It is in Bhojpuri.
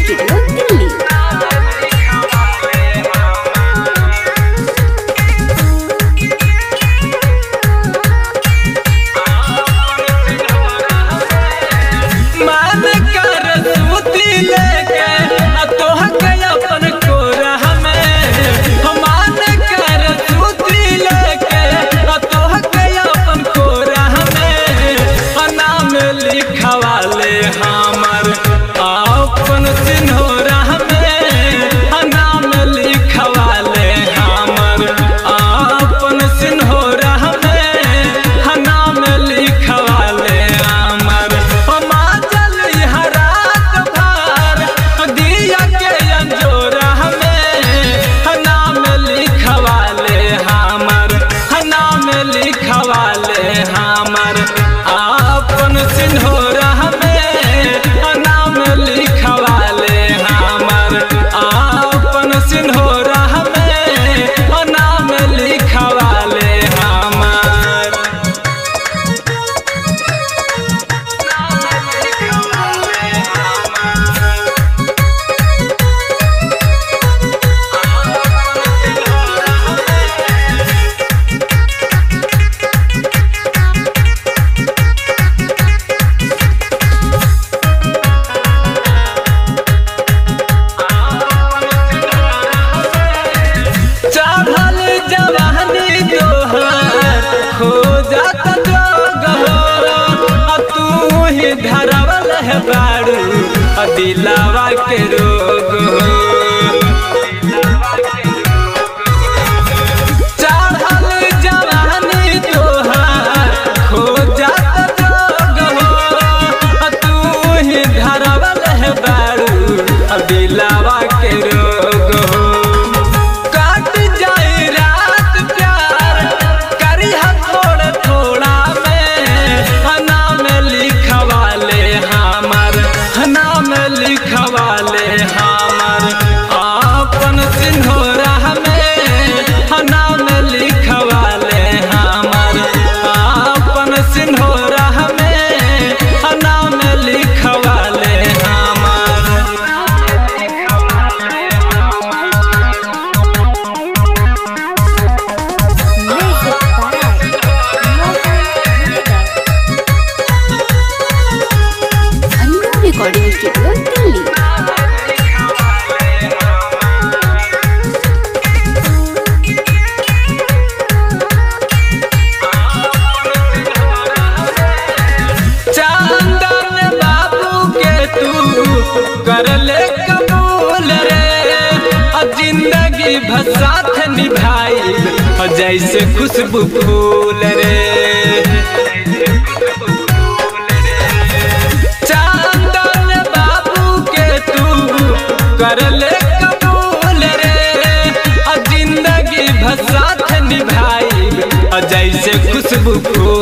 स्टूडियो दिल्ली। दिलावा के रोग चढ़ल जवानी तोहार खो जात जोग हो तू ही धरवल है बारू दिलावा के रोग हो कट जाए रात प्यार करी थोड़ा थोड़ा में नाम लिखवाले हमार नाम लिखवाले हमार अपन सिंधोरा में नाम लिखवाले हमार अपन सिंधोरा में नाम लिखवाले रिकॉर्डिंग स्टूडियो दिल्ली। चंदन बाबू के तू कर ले कबूल रे जिंदगी भर साथ निभाई जैसे खुशबू फूल रे कर ले कबूल रे जिंदगी भर साथ निभाई जैसे खुशबू फूल